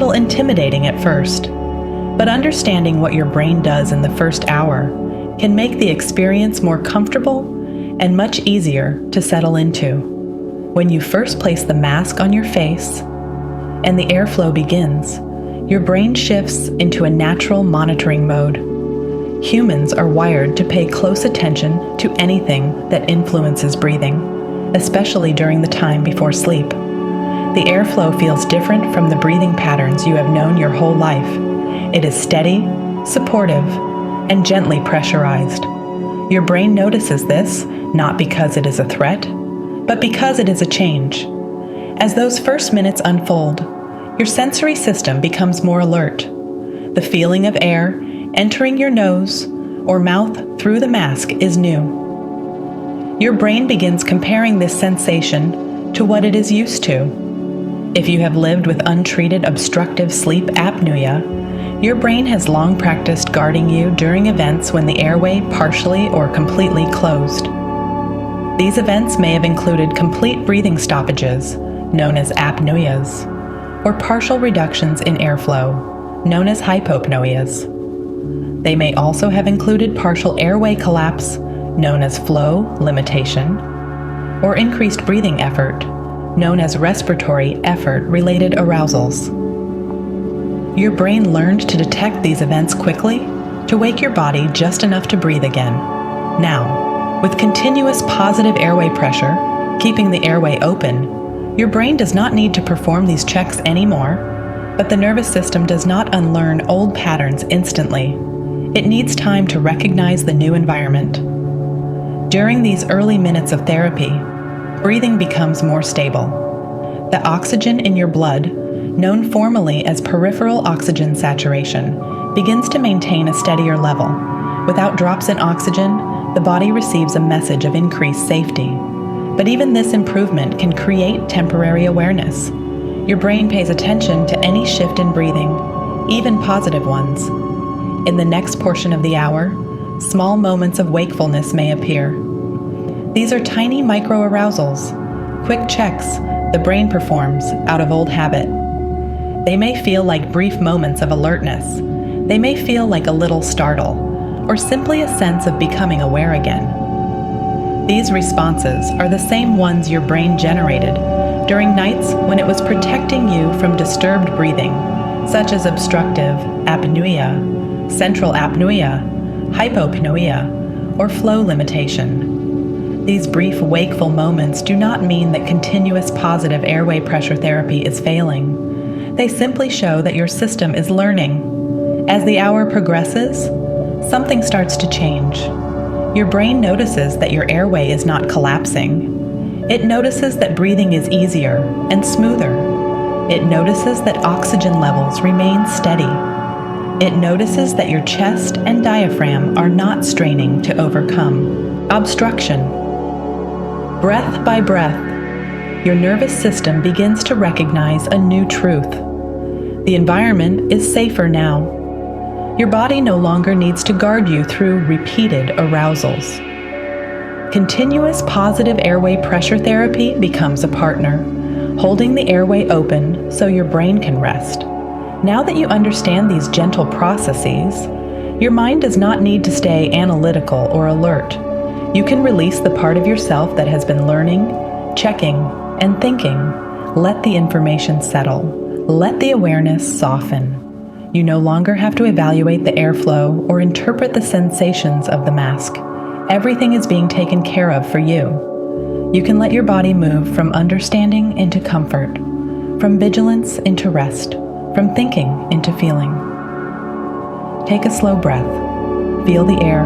little intimidating at first, but understanding what your brain does in the first hour can make the experience more comfortable and much easier to settle into. When you first place the mask on your face and the airflow begins, your brain shifts into a natural monitoring mode. Humans are wired to pay close attention to anything that influences breathing, especially during the time before sleep. The airflow feels different from the breathing patterns you have known your whole life. It is steady, supportive, and gently pressurized. Your brain notices this not because it is a threat, but because it is a change. As those first minutes unfold, your sensory system becomes more alert. The feeling of air entering your nose or mouth through the mask is new. Your brain begins comparing this sensation to what it is used to. If you have lived with untreated obstructive sleep apnea, your brain has long practiced guarding you during events when the airway partially or completely closed. These events may have included complete breathing stoppages, known as apneas, or partial reductions in airflow, known as hypopneas. They may also have included partial airway collapse, known as flow limitation, or increased breathing effort, known as respiratory effort-related arousals. Your brain learned to detect these events quickly to wake your body just enough to breathe again. Now, with continuous positive airway pressure, keeping the airway open, your brain does not need to perform these checks anymore, but the nervous system does not unlearn old patterns instantly. It needs time to recognize the new environment. During these early minutes of therapy, breathing becomes more stable. The oxygen in your blood, known formally as peripheral oxygen saturation, begins to maintain a steadier level. Without drops in oxygen, the body receives a message of increased safety. But even this improvement can create temporary awareness. Your brain pays attention to any shift in breathing, even positive ones. In the next portion of the hour, small moments of wakefulness may appear. These are tiny micro-arousals, quick checks the brain performs out of old habit. They may feel like brief moments of alertness. They may feel like a little startle, or simply a sense of becoming aware again. These responses are the same ones your brain generated during nights when it was protecting you from disturbed breathing, such as obstructive apnea, central apnea, hypopnea, or flow limitation. These brief wakeful moments do not mean that continuous positive airway pressure therapy is failing. They simply show that your system is learning. As the hour progresses, something starts to change. Your brain notices that your airway is not collapsing. It notices that breathing is easier and smoother. It notices that oxygen levels remain steady. It notices that your chest and diaphragm are not straining to overcome obstruction. Breath by breath, your nervous system begins to recognize a new truth. The environment is safer now. Your body no longer needs to guard you through repeated arousals. Continuous positive airway pressure therapy becomes a partner, holding the airway open so your brain can rest. Now that you understand these gentle processes, your mind does not need to stay analytical or alert. You can release the part of yourself that has been learning, checking, and thinking. Let the information settle. Let the awareness soften. You no longer have to evaluate the airflow or interpret the sensations of the mask. Everything is being taken care of for you. You can let your body move from understanding into comfort, from vigilance into rest, from thinking into feeling. Take a slow breath. Feel the air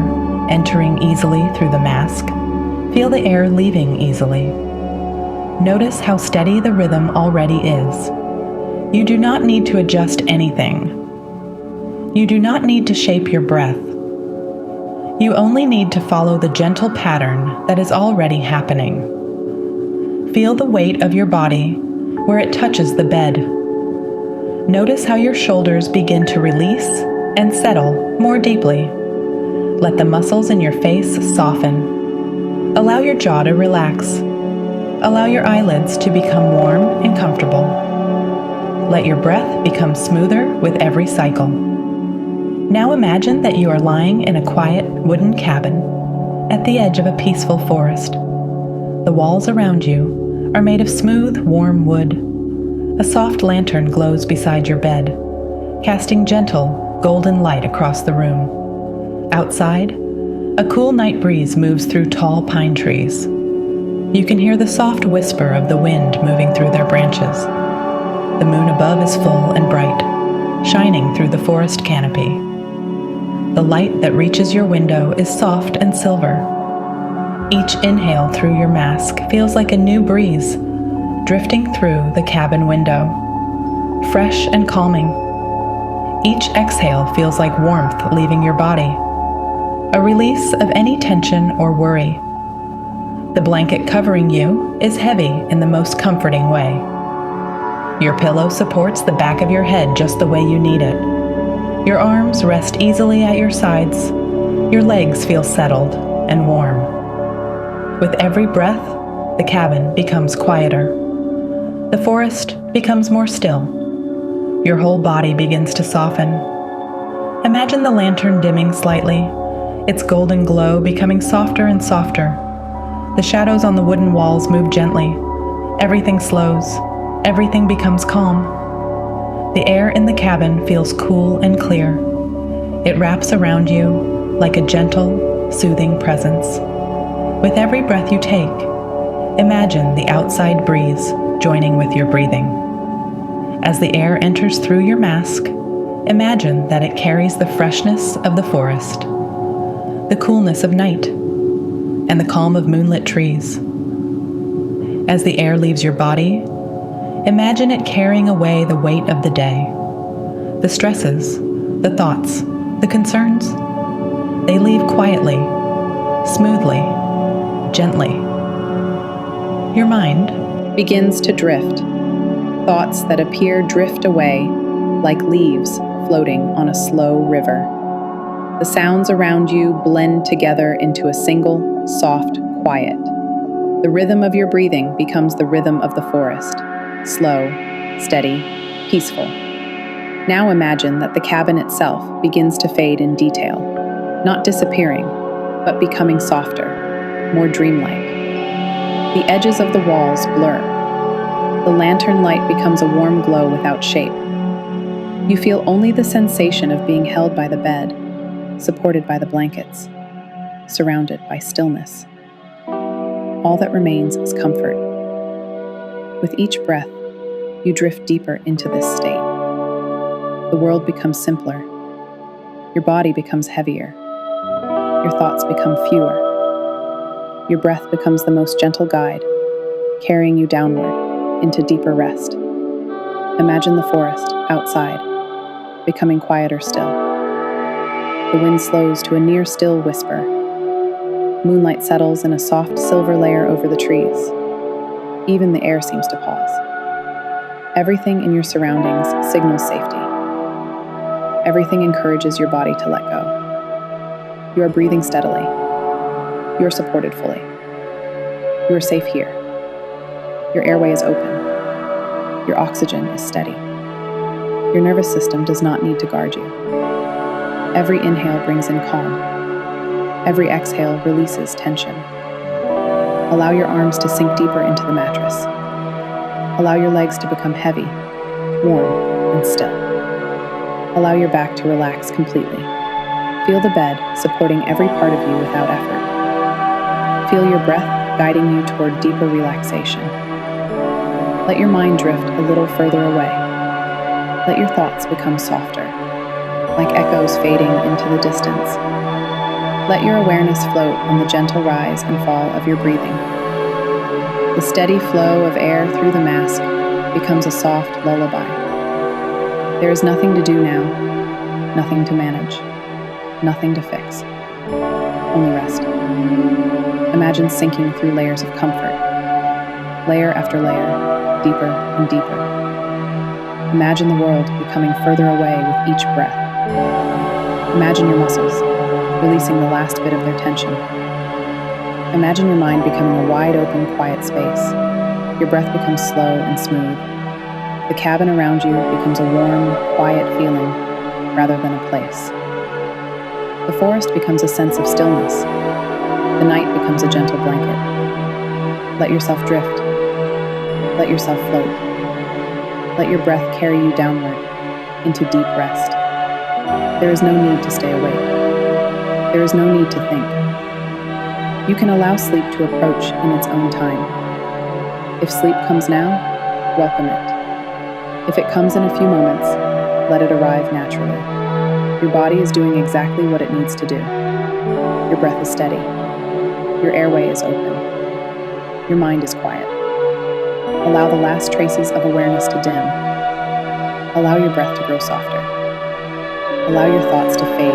entering easily through the mask. Feel the air leaving easily. Notice how steady the rhythm already is. You do not need to adjust anything. You do not need to shape your breath. You only need to follow the gentle pattern that is already happening. Feel the weight of your body where it touches the bed. Notice how your shoulders begin to release and settle more deeply. Let the muscles in your face soften. Allow your jaw to relax. Allow your eyelids to become warm and comfortable. Let your breath become smoother with every cycle. Now imagine that you are lying in a quiet wooden cabin at the edge of a peaceful forest. The walls around you are made of smooth, warm wood. A soft lantern glows beside your bed, casting gentle, golden light across the room. Outside, a cool night breeze moves through tall pine trees. You can hear the soft whisper of the wind moving through their branches. The moon above is full and bright, shining through the forest canopy. The light that reaches your window is soft and silver. Each inhale through your mask feels like a new breeze, drifting through the cabin window, fresh and calming. Each exhale feels like warmth leaving your body, a release of any tension or worry. The blanket covering you is heavy in the most comforting way. Your pillow supports the back of your head just the way you need it. Your arms rest easily at your sides. Your legs feel settled and warm. With every breath, the cabin becomes quieter. The forest becomes more still. Your whole body begins to soften. Imagine the lantern dimming slightly, its golden glow becoming softer and softer. The shadows on the wooden walls move gently. Everything slows. Everything becomes calm. The air in the cabin feels cool and clear. It wraps around you like a gentle, soothing presence. With every breath you take, imagine the outside breeze joining with your breathing. As the air enters through your mask, imagine that it carries the freshness of the forest, the coolness of night, and the calm of moonlit trees. As the air leaves your body, imagine it carrying away the weight of the day, the stresses, the thoughts, the concerns. They leave quietly, smoothly, gently. Your mind begins to drift. Thoughts that appear drift away like leaves floating on a slow river. The sounds around you blend together into a single, soft quiet. The rhythm of your breathing becomes the rhythm of the forest. Slow, steady, peaceful. Now imagine that the cabin itself begins to fade in detail, not disappearing, but becoming softer, more dreamlike. The edges of the walls blur. The lantern light becomes a warm glow without shape. You feel only the sensation of being held by the bed, supported by the blankets, surrounded by stillness. All that remains is comfort. With each breath, you drift deeper into this state. The world becomes simpler. Your body becomes heavier. Your thoughts become fewer. Your breath becomes the most gentle guide, carrying you downward into deeper rest. Imagine the forest outside, becoming quieter still. The wind slows to a near still whisper. Moonlight settles in a soft silver layer over the trees. Even the air seems to pause. Everything in your surroundings signals safety. Everything encourages your body to let go. You are breathing steadily. You are supported fully. You are safe here. Your airway is open. Your oxygen is steady. Your nervous system does not need to guard you. Every inhale brings in calm. Every exhale releases tension. Allow your arms to sink deeper into the mattress. Allow your legs to become heavy, warm, and still. Allow your back to relax completely. Feel the bed supporting every part of you without effort. Feel your breath guiding you toward deeper relaxation. Let your mind drift a little further away. Let your thoughts become softer, like echoes fading into the distance. Let your awareness float on the gentle rise and fall of your breathing. The steady flow of air through the mask becomes a soft lullaby. There is nothing to do now, nothing to manage, nothing to fix. Only rest. Imagine sinking through layers of comfort, layer after layer, deeper and deeper. Imagine the world becoming further away with each breath. Imagine your muscles releasing the last bit of their tension. Imagine your mind becoming a wide-open, quiet space. Your breath becomes slow and smooth. The cabin around you becomes a warm, quiet feeling rather than a place. The forest becomes a sense of stillness. The night becomes a gentle blanket. Let yourself drift. Let yourself float. Let your breath carry you downward into deep rest. There is no need to stay awake. There is no need to think. You can allow sleep to approach in its own time. If sleep comes now, welcome it. If it comes in a few moments, let it arrive naturally. Your body is doing exactly what it needs to do. Your breath is steady. Your airway is open. Your mind is quiet. Allow the last traces of awareness to dim. Allow your breath to grow softer. Allow your thoughts to fade,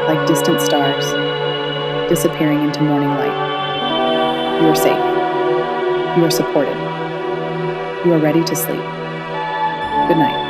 like distant stars, disappearing into morning light. You are safe. You are supported. You are ready to sleep. Good night.